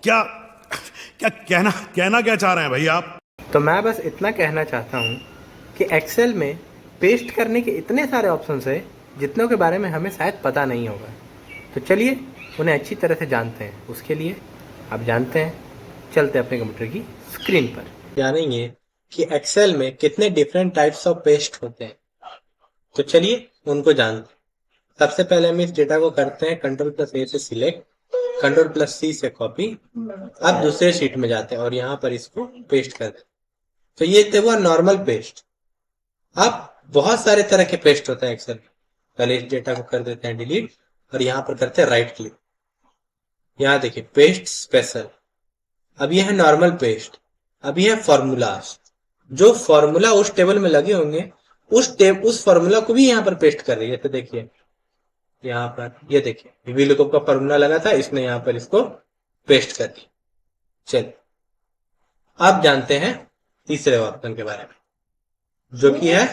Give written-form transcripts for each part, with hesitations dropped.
क्या क्या कहना कहना क्या चाह रहे हैं भाई आप? तो मैं बस इतना कहना चाहता हूँ कि एक्सेल में पेस्ट करने के इतने सारे ऑप्शंस हैं जितनों के बारे में हमें शायद पता नहीं होगा। तो चलिए उन्हें अच्छी तरह से जानते हैं। उसके लिए आप जानते हैं, चलते अपने कंप्यूटर की स्क्रीन पर। जानेंगे कि एक्सेल में कितने डिफरेंट टाइप्स ऑफ पेस्ट होते हैं। तो चलिए उनको जानते हैं। सबसे पहले हम इस डेटा को करते हैं Ctrl+A से सिलेक्ट, Ctrl+C से कॉपी। अब दूसरे शीट में जाते हैं और यहाँ पर इसको पेस्ट कर देते हैं। तो ये थे वो नॉर्मल पेस्ट। अब बहुत सारे तरह के पेस्ट होते हैं एक्सेल में। पहले इस डेटा को कर देते हैं डिलीट और यहाँ पर करते हैं राइट क्लिक। यहाँ देखिए पेस्ट स्पेशल। अब ये है नॉर्मल पेस्ट। अब ये है फॉर्मूलाज। जो फॉर्मूला उस टेबल में लगे होंगे उस फॉर्मूला को भी यहाँ पर पेस्ट कर रही है। तो देखिए यहाँ पर ये देखिए VLOOKUP का फॉर्मूला लगा था, इसने यहाँ पर इसको पेस्ट कर दिया। चलिए अब जानते हैं तीसरे ऑप्शन के बारे में, जो कि है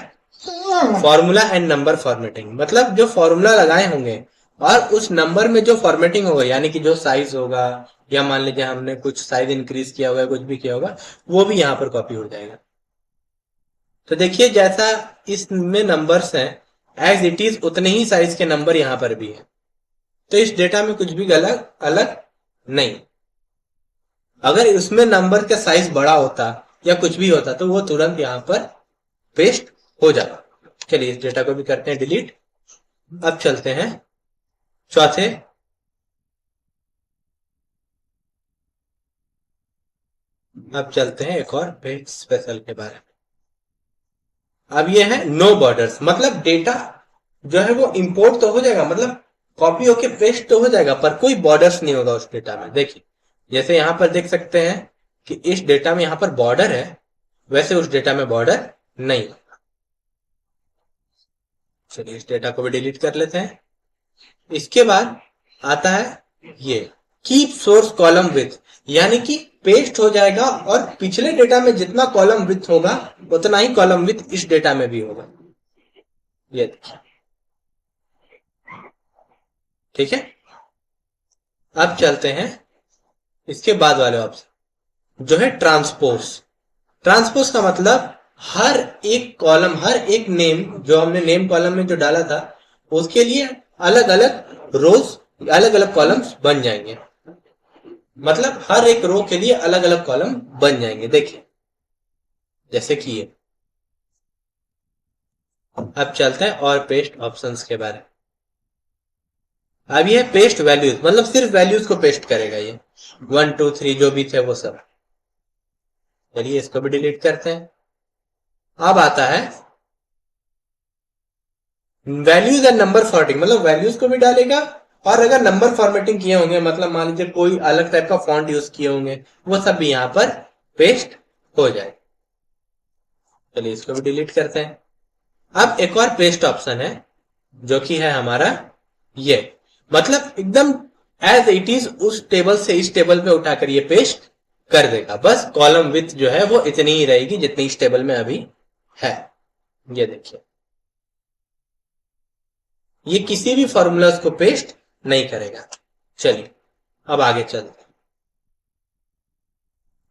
फॉर्मूला एंड नंबर फॉर्मेटिंग। मतलब जो फॉर्मूला लगाए होंगे और उस नंबर में जो फॉर्मेटिंग होगा, यानी कि जो साइज होगा, या मान लीजिए हमने कुछ साइज इंक्रीज किया होगा, कुछ भी किया होगा, वो भी यहाँ पर कॉपी हो जाएगा। तो देखिए जैसा इसमें नंबर्स हैं एज इट इज उतने ही साइज के नंबर यहाँ पर भी है। तो इस डेटा में कुछ भी गलत अलग नहीं। अगर इसमें नंबर का साइज बड़ा होता या कुछ भी होता तो वो तुरंत यहाँ पर पेस्ट हो जाता। चलिए इस डेटा को भी करते हैं डिलीट। अब चलते हैं चौथे। अब चलते हैं एक और पेस्ट स्पेशल के बारे में। अब ये है नो बॉर्डर्स। मतलब डेटा जो है वो इंपोर्ट तो हो जाएगा, मतलब कॉपी होके पेस्ट तो हो जाएगा, पर कोई बॉर्डर्स नहीं होगा उस डेटा में। देखिए जैसे यहां पर देख सकते हैं कि इस डेटा में यहां पर बॉर्डर है, वैसे उस डेटा में बॉर्डर नहीं। चलिए इस डेटा को भी डिलीट कर लेते हैं। इसके बाद आता है ये कीप सोर्स कॉलम विथ, यानी कि पेस्ट हो जाएगा और पिछले डेटा में जितना कॉलम विथ होगा उतना ही कॉलम विथ इस डेटा में भी होगा। ये देखिए, ठीक है। अब चलते हैं इसके बाद वाले ऑप्शन, जो है ट्रांसपोज। ट्रांसपोज का मतलब हर एक कॉलम, हर एक नेम जो हमने नेम कॉलम में जो डाला था उसके लिए अलग अलग रोज, अलग अलग कॉलम्स बन जाएंगे। मतलब हर एक रो के लिए अलग अलग कॉलम बन जाएंगे। देखिए जैसे कि ये। अब चलते हैं और पेस्ट ऑप्शंस के बारे में। अब ये पेस्ट वैल्यूज, मतलब सिर्फ वैल्यूज को पेस्ट करेगा ये 1 2 3 जो भी थे वो सब। चलिए इसको भी डिलीट करते हैं। अब आता है वैल्यूज एंड नंबर फॉर्मेटिंग। मतलब वैल्यूज को भी डालेगा और अगर नंबर फॉर्मेटिंग किए होंगे, मतलब मान लीजिए कोई अलग टाइप का फॉन्ट यूज किए होंगे, वो सब भी यहां पर पेस्ट हो जाए। चलिए इसको भी डिलीट करते हैं। अब एक और पेस्ट ऑप्शन है जो कि है हमारा ये, मतलब एकदम एज इट इज उस टेबल से इस टेबल पे उठाकर ये पेस्ट कर देगा। बस कॉलम विथ जो है वो इतनी ही रहेगी जितनी इस टेबल में अभी है। ये देखिए ये किसी भी फॉर्मूलाज को पेस्ट नहीं करेगा। चलिए अब आगे चलते हैं।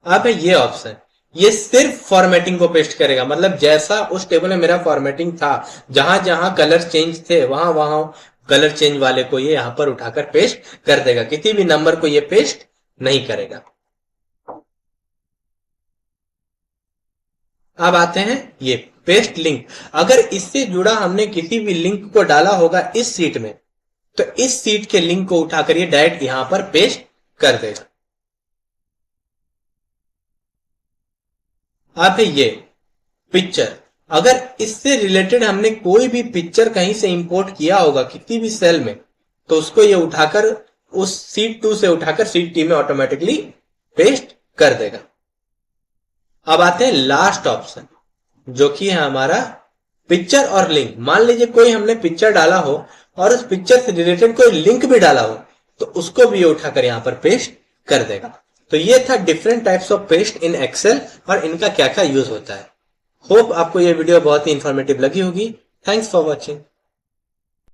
अब है ये ऑप्शन, ये सिर्फ फॉर्मेटिंग को पेस्ट करेगा। मतलब जैसा उस टेबल में मेरा फॉर्मेटिंग था, जहां जहां कलर चेंज थे वहां वहां कलर चेंज वाले को ये यहां पर उठाकर पेस्ट कर देगा। किसी भी नंबर को ये पेस्ट नहीं करेगा। अब आते हैं ये पेस्ट लिंक। अगर इससे जुड़ा हमने किसी भी लिंक को डाला होगा इस सीट में, तो इस सीट के लिंक को उठाकर ये डायरेक्ट यहां पर पेस्ट कर देगा। अब है ये पिक्चर। अगर इससे रिलेटेड हमने कोई भी पिक्चर कहीं से इंपोर्ट किया होगा किसी भी सेल में, तो उसको ये उठाकर उस सीट 2 से उठाकर सीट टी में ऑटोमेटिकली पेस्ट कर देगा। अब आते हैं लास्ट ऑप्शन, जो कि है हमारा पिक्चर और लिंक। मान लीजिए कोई हमने पिक्चर डाला हो और उस पिक्चर से रिलेटेड कोई लिंक भी डाला हो, तो उसको भी उठाकर यहां पर पेस्ट कर देगा। तो ये था different types of paste in Excel और इनका क्या क्या यूज होता है। होप आपको ये वीडियो बहुत ही इंफॉर्मेटिव लगी होगी। Thanks for watching.